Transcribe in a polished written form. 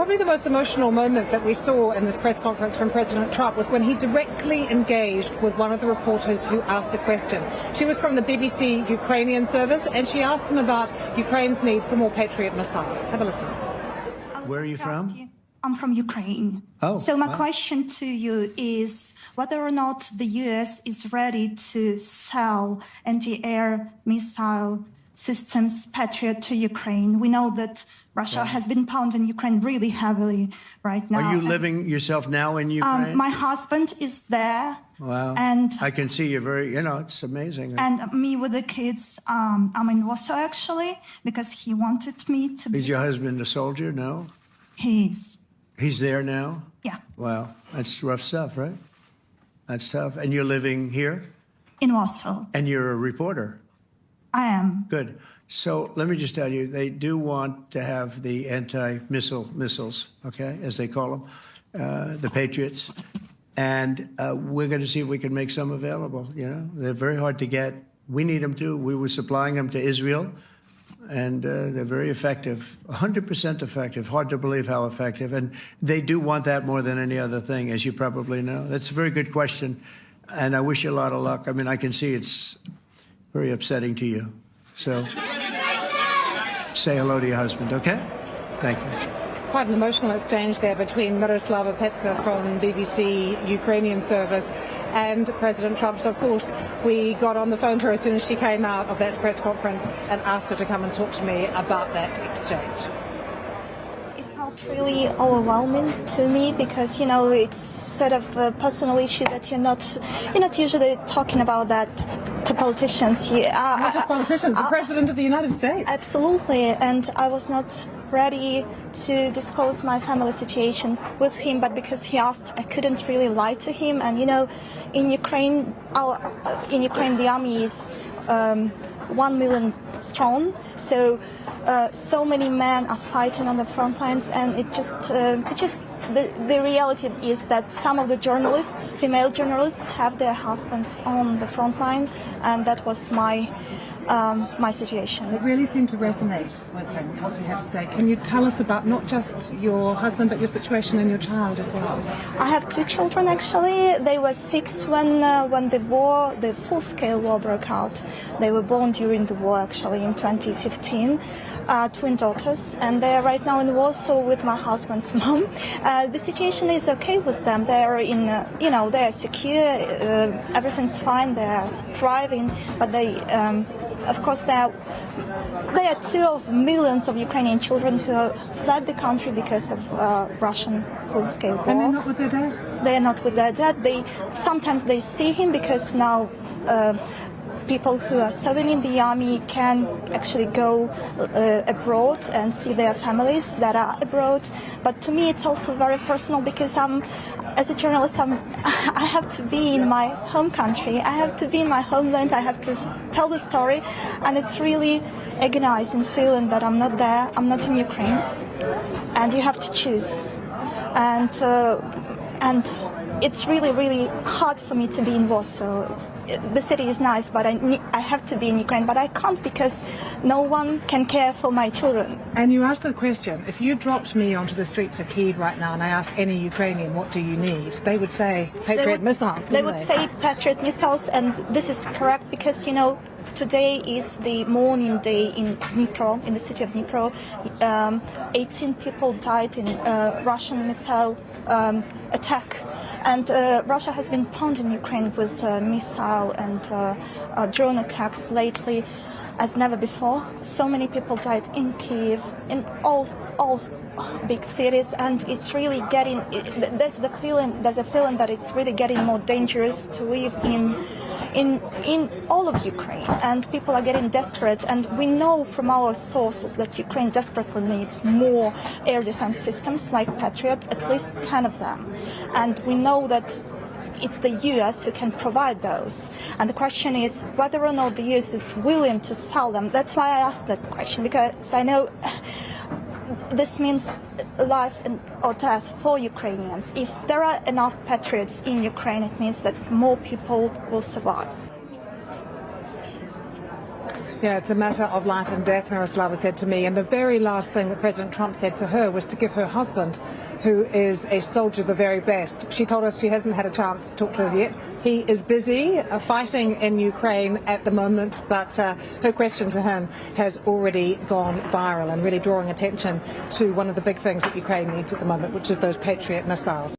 Probably the most emotional moment that we saw in this press conference from President Trump was when he directly engaged with one of the reporters who asked a question. She was from the BBC Ukrainian Service, and she asked him about Ukraine's need for more Patriot missiles. Have a listen. Where are you from? I'm from Ukraine. Oh, so my question to you is whether or not the US is ready to sell anti-air missile systems Patriot to Ukraine. We know that Russia has been pounding Ukraine really heavily right now. Are you living yourself now in Ukraine? My husband is there. Wow. And I can see you're very, it's amazing. And me with the kids, I'm in Warsaw actually, because he wanted me to be. Is your husband a soldier? No? He is. He's there now? Yeah. Wow. That's rough stuff, right? That's tough. And you're living here? In Warsaw. And you're a reporter? I am. Good. So let me just tell you, they do want to have the missiles, okay, as they call them, the Patriots. And we're going to see if we can make some available, They're very hard to get. We need them too. We were supplying them to Israel, and they're very effective, 100% effective. Hard to believe how effective. And they do want that more than any other thing, as you probably know. That's a very good question, and I wish you a lot of luck. I mean, I can see it's very upsetting to you. So say hello to your husband, okay? Thank you. Quite an emotional exchange there between Myroslava Petsa from BBC Ukrainian Service and President Trump. So, of course, we got on the phone to her as soon as she came out of that press conference and asked her to come and talk to me about that exchange. It felt really overwhelming to me because, it's sort of a personal issue that you're not usually talking about that to politicians. Not just politicians, the President of the United States. Absolutely, and I was not ready to disclose my family situation with him, but because he asked, I couldn't really lie to him. And in Ukraine, the army is 1 million strong, so many men are fighting on the front lines, and the reality is that some of the journalists, female journalists, have their husbands on the front line, and that was my situation. It really seemed to resonate with him, what you had to say. Can you tell us about not just your husband, but your situation and your child as well? I have 2 children, actually. They were 6 when the full-scale war broke out. They were born during the war, actually, in 2015. Twin daughters, and they are right now in Warsaw with my husband's mom. The situation is okay with them. They are they are secure. Everything's fine. They are thriving, but they. Of course, they are 2 of millions of Ukrainian children who fled the country because of Russian full-scale war. And they're not with their dad? They are not with their dad. Sometimes they see him because now people who are serving in the army can actually go abroad and see their families that are abroad. But to me, it's also very personal because as a journalist, I have to be in my home country. I have to be in my homeland. I have to tell the story, and it's really agonizing feeling that I'm not there. I'm not in Ukraine, and you have to choose. And it's really, really hard for me to be in Warsaw. The city is nice, but I have to be in Ukraine, but I can't because no one can care for my children. And you asked the question, if you dropped me onto the streets of Kyiv right now and I asked any Ukrainian, what do you need? They would say Patriot missiles. They would say Patriot missiles, and this is correct because, today is the mourning day in Dnipro, in the city of Dnipro. 18 people died in Russian missile attack. And Russia has been pounding Ukraine with missile and drone attacks lately as never before. So many people died in Kyiv, in all big cities, and it's really getting. There's a feeling that it's really getting more dangerous to live in all of Ukraine, and people are getting desperate, and we know from our sources that Ukraine desperately needs more air defense systems like Patriot, at least 10 of them, and we know that it's the US who can provide those, and the question is whether or not the US is willing to sell them. That's why I asked that question, because I know this means life or death for Ukrainians. If there are enough Patriots in Ukraine, it means that more people will survive. Yeah, it's a matter of life and death, Myroslava said to me, and the very last thing that President Trump said to her was to give her husband, who is a soldier, the very best. She told us she hasn't had a chance to talk to her yet. He is busy fighting in Ukraine at the moment, but her question to him has already gone viral and really drawing attention to one of the big things that Ukraine needs at the moment, which is those Patriot missiles.